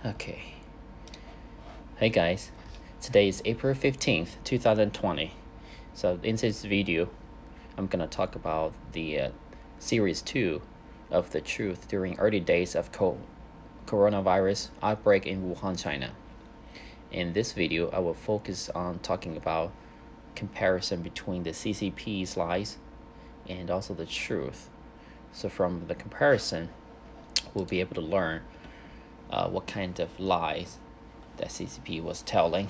Okay. Hey guys, today is April 15th, 2020. So in this video, I'm gonna talk about the series 2 of the truth during early days of coronavirus outbreak in Wuhan, China. In this video, I will focus on talking about comparison between the CCP's lies and also the truth. So from the comparison, we'll be able to learn what kind of lies that CCP was telling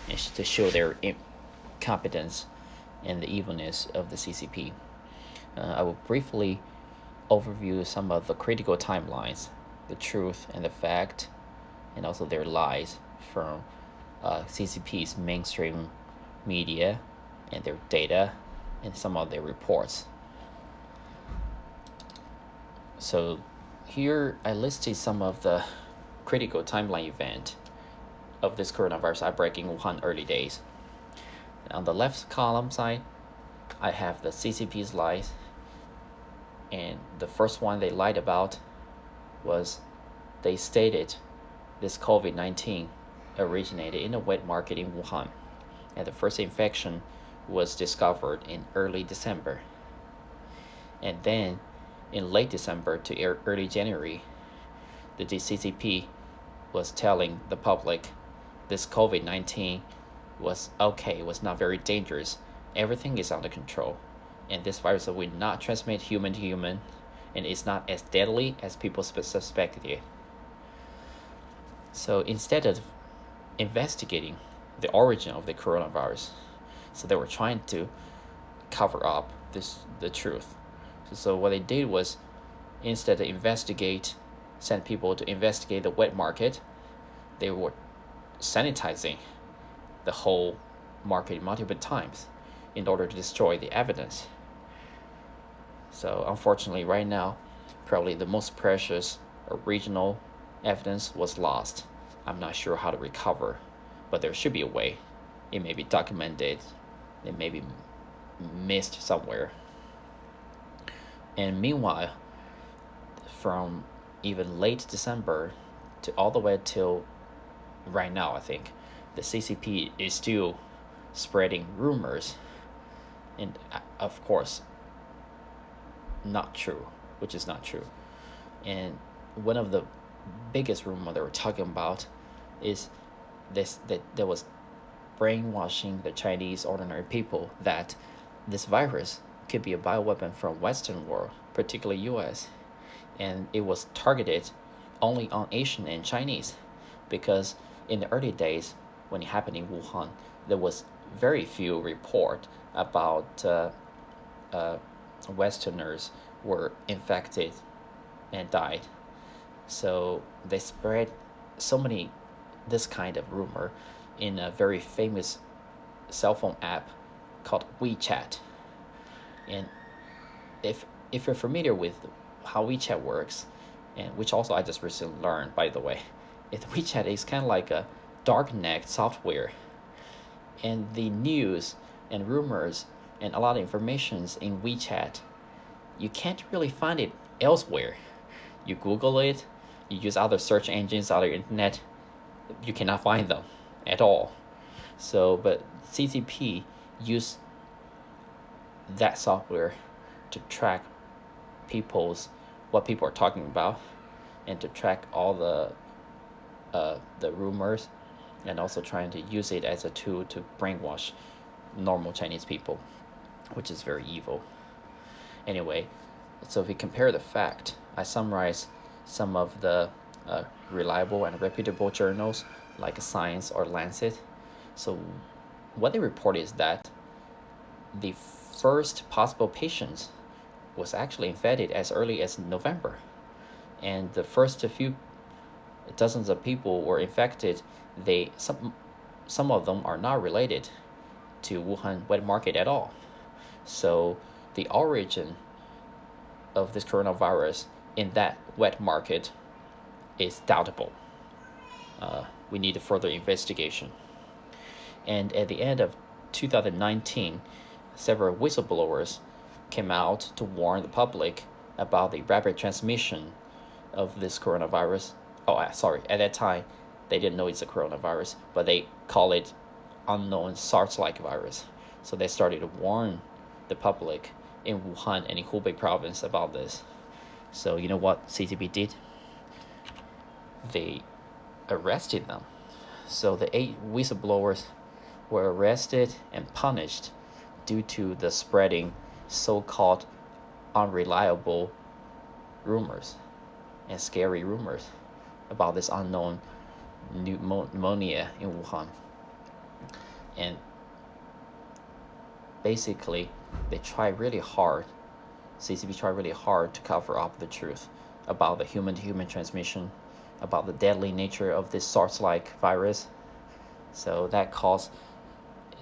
and to show their incompetence and the evilness of the CCP. I will briefly overview some of the critical timelines, the truth and the fact, and also their lies from CCP's mainstream media and their data and some of their reports. So here I listed some of the critical timeline event of this coronavirus outbreak in Wuhan early days. On the left column side, I have the CCP's lies, and the first one they lied about was they stated this COVID-19 originated in a wet market in Wuhan, and the first infection was discovered in early December. And then in late December to early January, the CCP was telling the public this COVID-19 was okay, was not very dangerous, everything is under control, and this virus will not transmit human to human, and it's not as deadly as people suspected. So instead of investigating the origin of the coronavirus, so they were trying to cover up the truth. So what they did was, instead of send people to investigate the wet market, they were sanitizing the whole market multiple times in order to destroy the evidence. So unfortunately, right now, probably the most precious original evidence was lost. I'm not sure how to recover, but there should be a way. It may be documented, it may be missed somewhere. And meanwhile, from even late December to all the way till right now, I think the CCP is still spreading rumors, and of course not true, which is not true. And one of the biggest rumor they were talking about is that there was brainwashing the Chinese ordinary people that this virus could be a bioweapon from Western world, particularly US, and it was targeted only on Asian and Chinese, because in the early days when it happened in Wuhan, there was very few report about Westerners were infected and died. So they spread this kind of rumor in a very famous cell phone app called WeChat. And if you're familiar with how WeChat works, and which also I just recently learned, by the way, WeChat is kind of like a darknet software, and the news and rumors and a lot of informations in WeChat, you can't really find it elsewhere. You Google it, you use other search engines, other internet, you cannot find them at all. So, but CCP use that software to track what people are talking about, and to track all the rumors, and also trying to use it as a tool to brainwash normal Chinese people, which is very evil. Anyway, so if we compare the fact, I summarize some of the reliable and reputable journals like Science or Lancet. So what they report is that the first possible patients was actually infected as early as November, and the first few dozens of people were infected. Some of them are not related to Wuhan wet market at all. So the origin of this coronavirus in that wet market is doubtable. We need a further investigation. And at the end of 2019, several whistleblowers came out to warn the public about the rapid transmission of this coronavirus sorry, at that time, they didn't know it's a coronavirus, but they call it unknown SARS-like virus. So they started to warn the public in Wuhan and in Hubei province about this. So you know what CCP did? They arrested them. So the 8 whistleblowers were arrested and punished due to the spreading so-called unreliable rumors and scary rumors about this unknown pneumonia in Wuhan. And basically, they tried really hard, CCP tried really hard to cover up the truth about the human-to-human transmission, about the deadly nature of this SARS-like virus. So that caused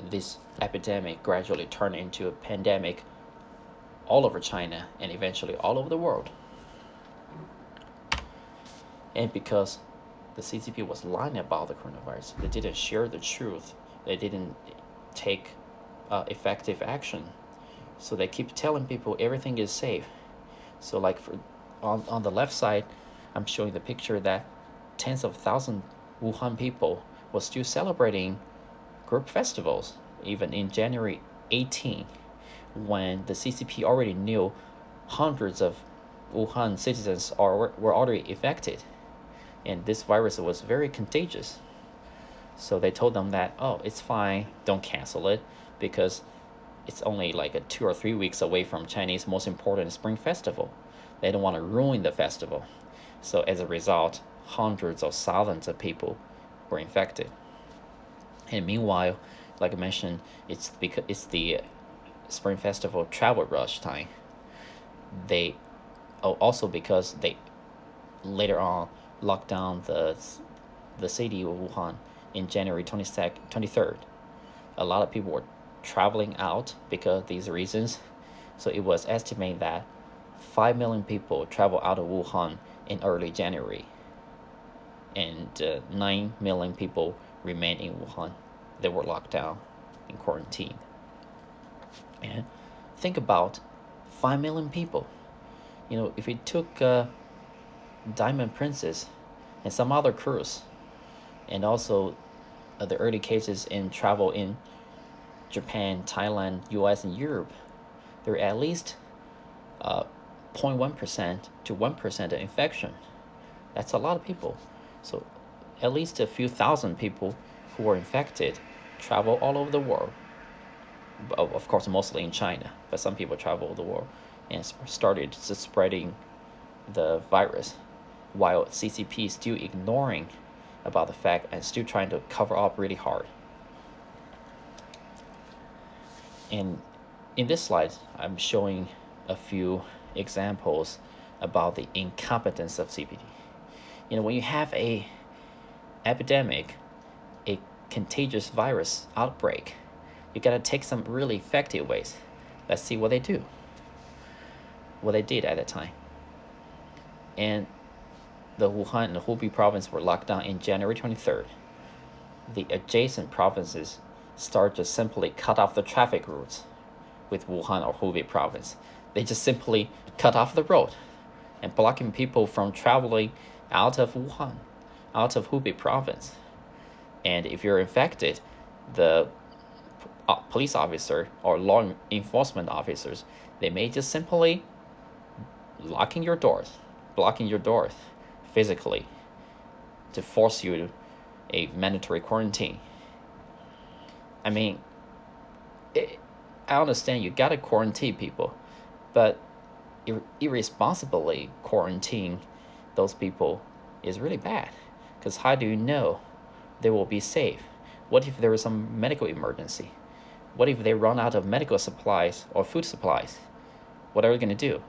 this epidemic gradually turn into a pandemic all over China and eventually all over the world. And because the CCP was lying about the coronavirus, they didn't share the truth, they didn't take effective action. So they keep telling people everything is safe. So like on the left side, I'm showing the picture that tens of thousands Wuhan people were still celebrating group festivals, even in January 18, when the CCP already knew hundreds of Wuhan citizens were already affected, and this virus was very contagious. So they told them that, oh, it's fine, don't cancel it, because it's only like 2 or 3 weeks away from Chinese most important Spring Festival. They don't want to ruin the festival. So as a result, hundreds of thousands of people were infected. And meanwhile, like I mentioned, it's the Spring Festival travel rush time. Also because they later on locked down the city of Wuhan in January 23rd. A lot of people were traveling out because of these reasons. So it was estimated that 5 million people traveled out of Wuhan in early January, and 9 million people remained in Wuhan. They were locked down in quarantine. And think about 5 million people. You know, if we took Diamond Princess and some other cruise, and also the early cases in travel in Japan, Thailand, US, and Europe, there are at least 0.1% to 1% of infection. That's a lot of people. So at least a few thousand people who were infected travel all over the world. Of course, mostly in China, but some people travel all over the world and started spreading the virus, while CCP is still ignoring about the fact and still trying to cover up really hard. And in this slide, I'm showing a few examples about the incompetence of CCP. You know, when you have a epidemic, a contagious virus outbreak, you gotta take some really effective ways. Let's see what they do. What they did at that time. And the Wuhan and the Hubei province were locked down in January 23rd. The adjacent provinces started to simply cut off the traffic routes with Wuhan or Hubei province. They just simply cut off the road and blocking people from traveling out of Wuhan, out of Hubei province. And if you're infected, the police officer or law enforcement officers, they may just simply blocking your doors physically to force you to a mandatory quarantine. I mean, I understand you gotta quarantine people, but irresponsibly quarantine those people is really bad, because how do you know they will be safe? What if there is some medical emergency? What if they run out of medical supplies or food supplies? What are you going to do?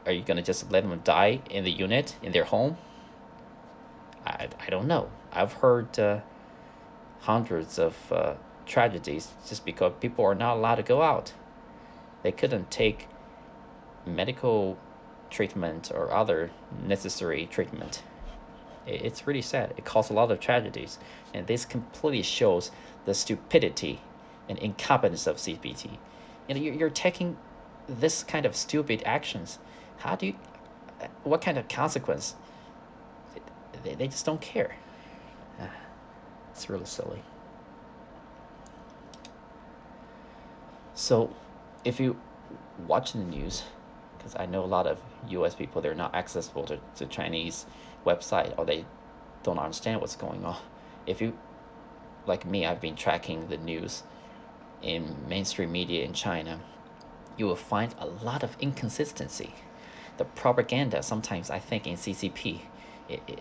Are you going to just let them die in the unit, in their home? I don't know. I've heard hundreds of tragedies just because people are not allowed to go out. They couldn't take medical treatment or other necessary treatment. It's really sad. It caused a lot of tragedies, and this completely shows the stupidity and incompetence of CCP. You know, you're taking this kind of stupid actions. What kind of consequence They just don't care. It's really silly. So if you watch the news, because I know a lot of US people, they're not accessible to Chinese website, or they don't understand what's going on. If you, like me, I've been tracking the news in mainstream media in China, you will find a lot of inconsistency. The propaganda sometimes, I think, in CCP,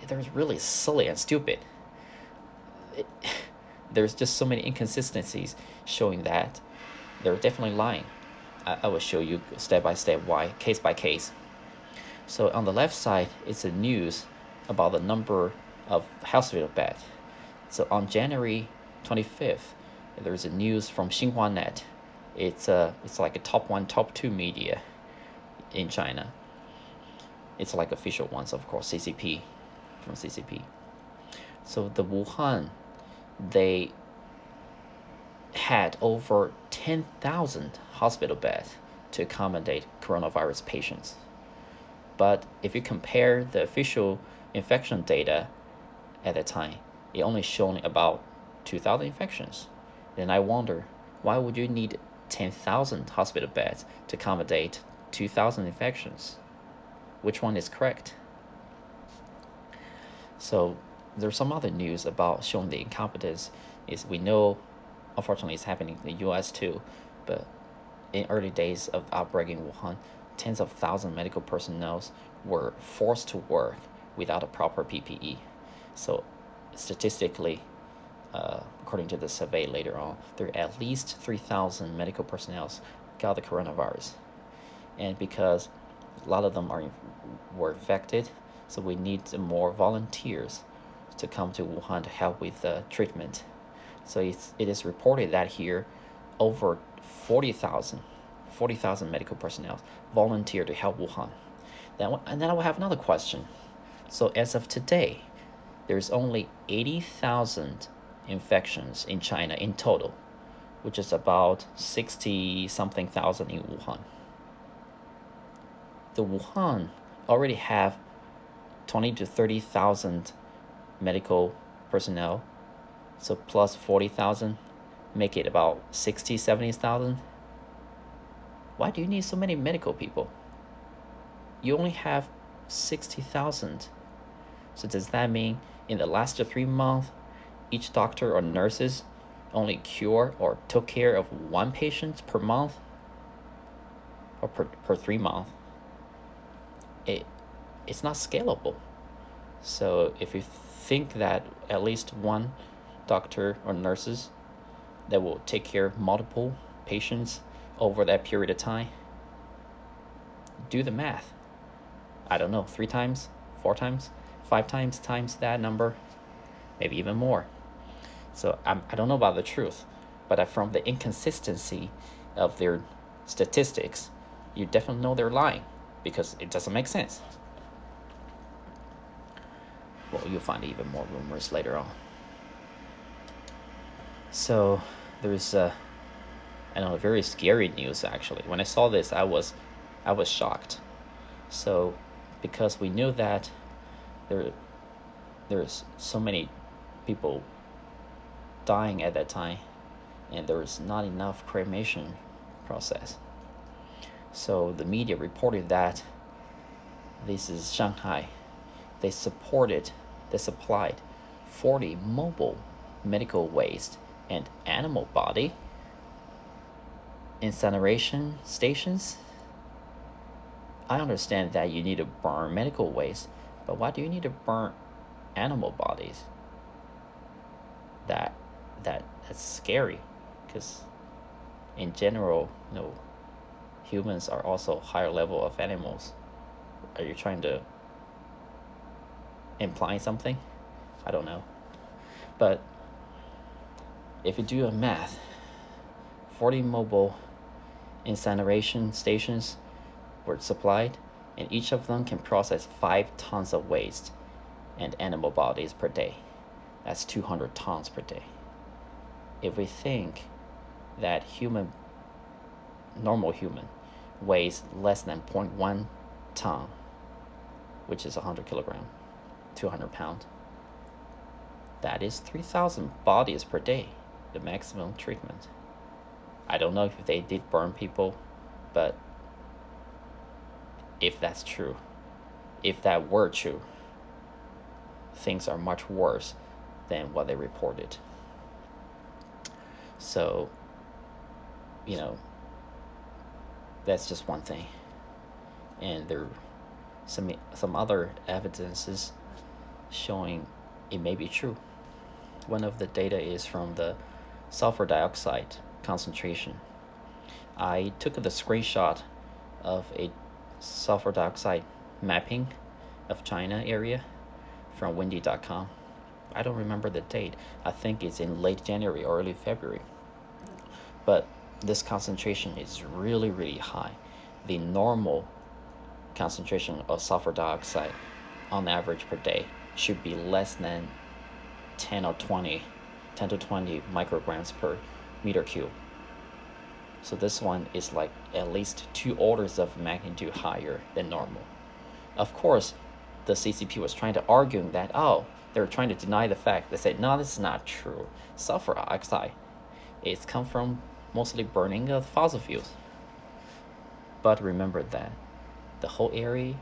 there's really silly and stupid. It, there's just so many inconsistencies showing that they're definitely lying. I will show you step by step why, case by case. So on the left side, it's the news about the number of hospital beds. So on January 25th, there's a news from Xinhua Net. It's like a top 1, top 2 media in China. It's like official ones, of course, CCP, from CCP. So the Wuhan, they had over 10,000 hospital beds to accommodate coronavirus patients. But if you compare the official infection data at that time, it only shown about 2,000 infections. Then I wonder, why would you need 10,000 hospital beds to accommodate 2,000 infections? Which one is correct? So there's some other news about showing the incompetence. Is we know, unfortunately, it's happening in the US too, but in early days of outbreak in Wuhan, tens of thousands of medical personnel were forced to work without a proper PPE. So statistically, according to the survey later on, there are at least 3,000 medical personnel got the coronavirus. And because a lot of them were infected, so we need more volunteers to come to Wuhan to help with the treatment. So it is reported that here over 40,000 medical personnel volunteer to help Wuhan. And then I will have another question. So as of today, there's only 80,000 infections in China in total, which is about 60 something thousand in Wuhan. The Wuhan already have 20 to 30,000 medical personnel, so plus 40,000 make it about 60, 70,000. Why do you need so many medical people? You only have 60,000. So does that mean in the last 3 months, each doctor or nurses only cure or took care of 1 patient per month, or per 3 months? It's not scalable. So if you think that at least 1 doctor or nurses that will take care of multiple patients over that period of time, do the math. I don't know, 3 times, 4 times, 5 times that number, maybe even more. So I don't know about the truth, but from the inconsistency of their statistics, you definitely know they're lying, because it doesn't make sense. Well, you'll find even more rumors later on. So there's very scary news actually. When I saw this, I was shocked. So because we knew that there's so many people dying at that time, and there was not enough cremation process. So the media reported that this is Shanghai. They supplied 40 mobile medical waste and animal body incineration stations. I understand that you need to burn medical waste, but why do you need to burn animal bodies? That's scary, because in general, humans are also higher level of animals. Are you trying to imply something? I don't know. But if you do a math, 40 mobile incineration stations were supplied, and each of them can process 5 tons of waste and animal bodies per day. That's 200 tons per day. If we think that normal human weighs less than 0.1 ton, which is 100 kilograms, 200 pounds. That is 3,000 bodies per day, the maximum treatment. I don't know if they did burn people, but if that's true, if that were true, things are much worse than what they reported. So, that's just one thing. And there are some other evidences showing it may be true. One of the data is from the sulfur dioxide concentration. I took the screenshot of a sulfur dioxide mapping of China area from windy.com. I don't remember the date. I think it's in late January or early February. But this concentration is really, really high. The normal concentration of sulfur dioxide on average per day should be less than 10 to 20 micrograms per meter cube. So this one is like at least 2 orders of magnitude higher than normal. Of course, the CCP was trying to argue that, they were trying to deny the fact. They said, no, this is not true. Sulfur dioxide, it's come from mostly burning of fossil fuels. But remember that the whole area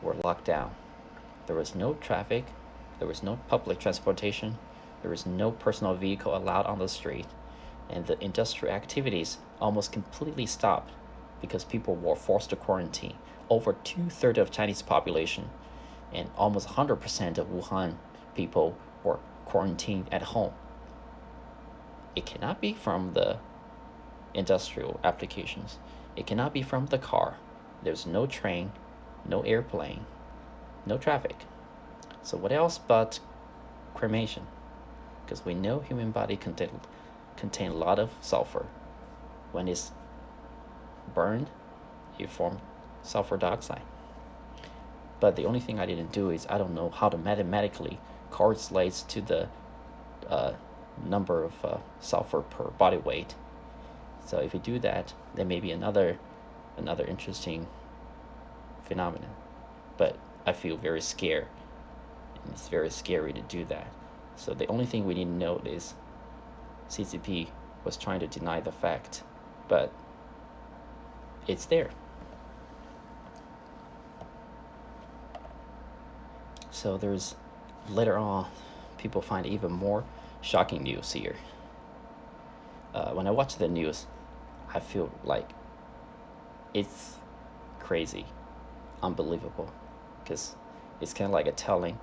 were locked down. There was no traffic, there was no public transportation, there was no personal vehicle allowed on the street, and the industrial activities almost completely stopped because people were forced to quarantine. Over 2/3 of Chinese population and almost 100% of Wuhan people were quarantined at home. It cannot be from the industrial applications. It cannot be from the car. There's no train, no airplane, no traffic. So what else but cremation? Because we know human body contain a lot of sulfur. When it's burned, it forms sulfur dioxide. But the only thing I didn't do is I don't know how to mathematically correlates to the number of sulfur per body weight. So if you do that, there may be another interesting phenomenon. But I feel very scared. And it's very scary to do that. So the only thing we need to know is CCP was trying to deny the fact, but it's there. So there's later on, people find even more shocking news here. When I watch the news, I feel like it's crazy, unbelievable, because it's kind of like a telling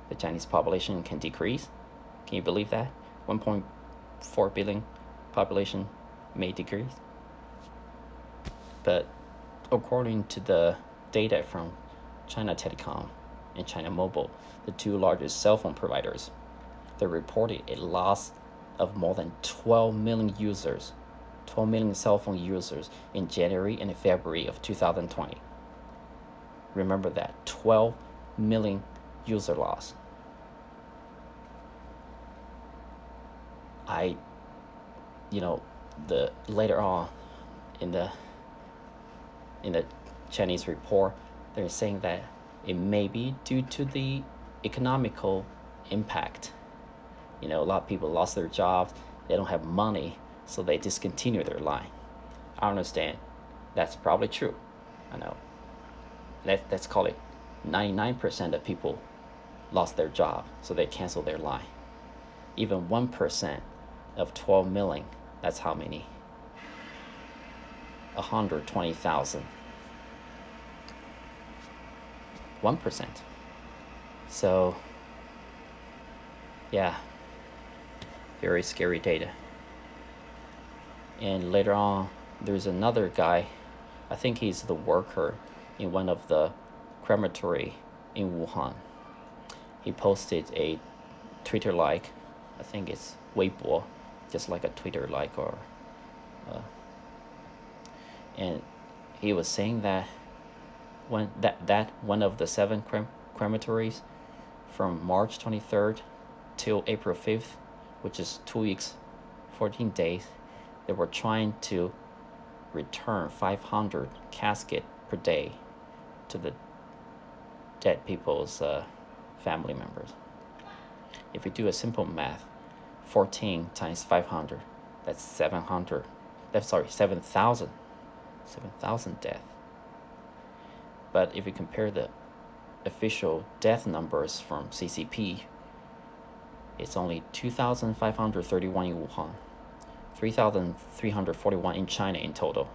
the Chinese population can decrease. Can you believe that? 1.4 billion population may decrease. But according to the data from China Telecom and China Mobile, the 2 largest cell phone providers, they reported a loss of more than 12 million users, 12 million cell phone users in January and February of 2020. Remember that, 12 million user loss. The later on in the Chinese report, they're saying that it may be due to the economical impact. A lot of people lost their jobs, they don't have money, so they discontinue their line. I understand that's probably true. I know. Let's call it 99% of people lost their job, so they cancel their line. Even 1% of 12 million, that's how many? 120,000. 1%. So, yeah, very scary data. And later on, there's another guy, I think he's the worker in one of the crematory in Wuhan. He posted a Twitter-like, I think it's Weibo, just like a Twitter-like, and he was saying that when that one of the 7 crematories from March 23rd till April 5th, which is 2 weeks, 14 days, they were trying to return 500 caskets per day to the dead people's family members. If we do a simple math, 14 times 500, that's 700. That's 7,000. 7,000 deaths. But if we compare the official death numbers from CCP, it's only 2,531 in Wuhan, 3,341 in China in total.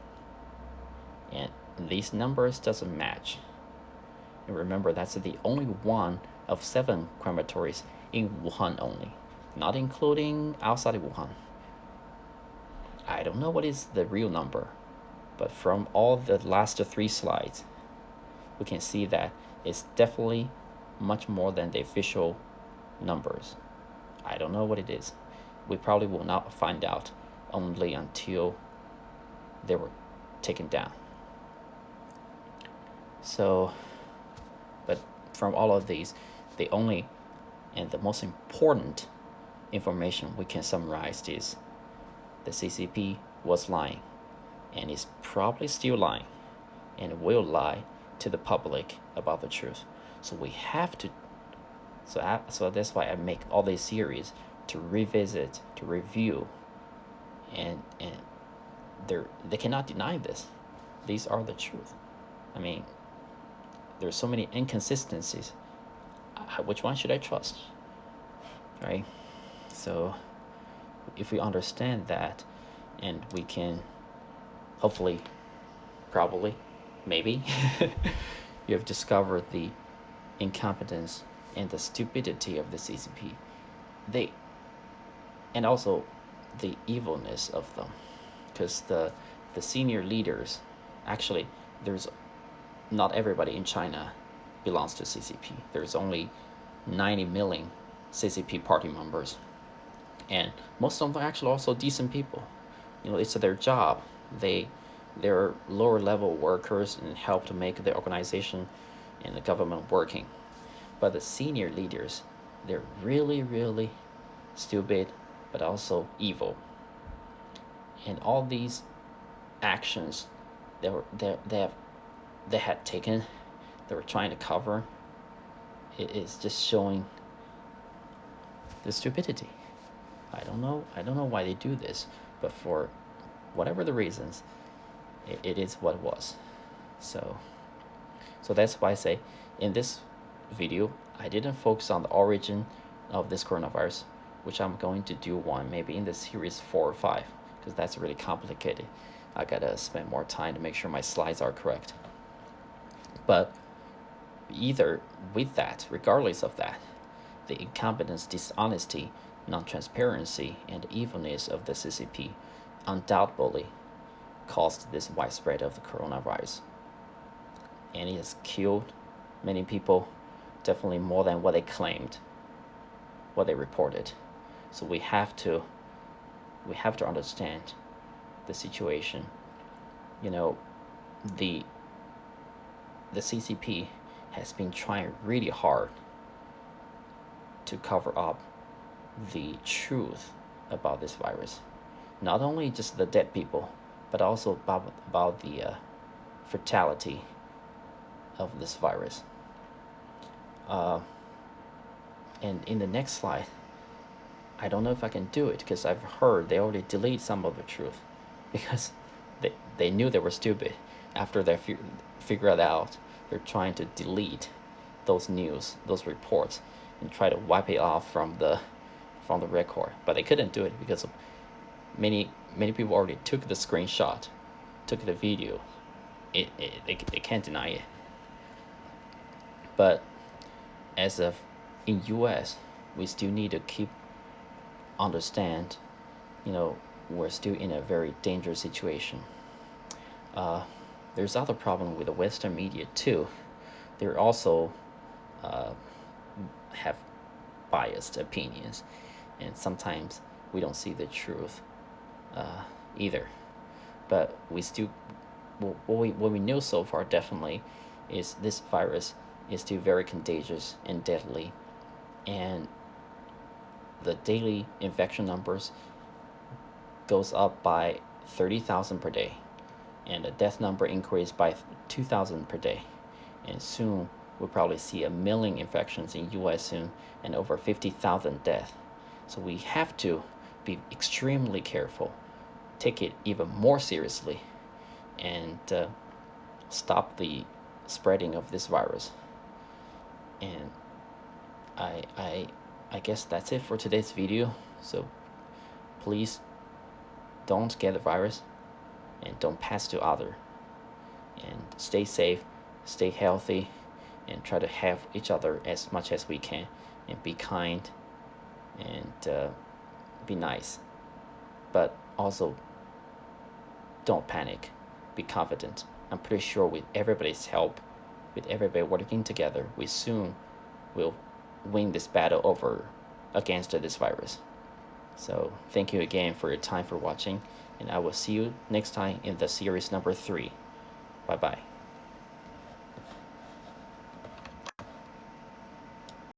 And these numbers doesn't match. And remember, that's the only one of 7 crematories in Wuhan only, not including outside of Wuhan. I don't know what is the real number, but from all the last 3 slides, we can see that it's definitely much more than the official numbers. I don't know what it is. We probably will not find out only until they were taken down. So, but from all of these, the only and the most important information we can summarize is the CCP was lying, and is probably still lying, and will lie to the public about the truth. So we have to, so that's why I make all these series, to revisit, to review, and they cannot deny this. These are the truth. I mean, there's so many inconsistencies. Which one should I trust? Right? So if we understand that, and we can hopefully, probably, maybe you have discovered the incompetence and the stupidity of the CCP, and also the evilness of them, because the senior leaders, actually, there's not everybody in China belongs to CCP. There's only 90 million CCP party members, and most of them are actually also decent people. It's their job. They're lower level workers and help to make the organization and the government working. But the senior leaders, they're really, really stupid, but also evil. And all these actions they had taken, they were trying to cover, it is just showing the stupidity. I don't know why they do this, but for whatever the reasons, it is what it was. So that's why I say in this video, I didn't focus on the origin of this coronavirus, which I'm going to do one maybe in the series 4 or 5, because that's really complicated. I gotta spend more time to make sure my slides are correct. But either with that, regardless of that, the incompetence, dishonesty, non-transparency, and evilness of the CCP undoubtedly caused this widespread of the coronavirus. And it has killed many people, definitely more than what they claimed, what they reported. So we have to understand the situation. The CCP has been trying really hard to cover up the truth about this virus. Not only just the dead people, but also about the fatality of this virus. And in the next slide, I don't know if I can do it, because I've heard they already delete some of the truth, because they knew they were stupid. After they figured it out, they're trying to delete those news, those reports, and try to wipe it off from the record. But they couldn't do it because many people already took the screenshot, took the video. They can't deny it. But as of in US, we still need to understand, we're still in a very dangerous situation. There's other problem with the Western media too. They're also have biased opinions, and sometimes we don't see the truth either. But we still, what we know so far definitely is this virus is still very contagious and deadly, and the daily infection numbers goes up by 30,000 per day, and the death number increased by 2,000 per day, and soon we'll probably see 1 million infections in US soon and over 50,000 deaths. So we have to be extremely careful, take it even more seriously, and stop the spreading of this virus. And I guess that's it for today's video. So please don't get the virus and don't pass to others. And stay safe, stay healthy, and try to help each other as much as we can, and be kind, and be nice. But also, don't panic. Be confident. I'm pretty sure with everybody's help, with everybody working together, we soon will win this battle over against this virus. So thank you again for your time for watching, and I will see you next time in the series number 3. Bye-bye.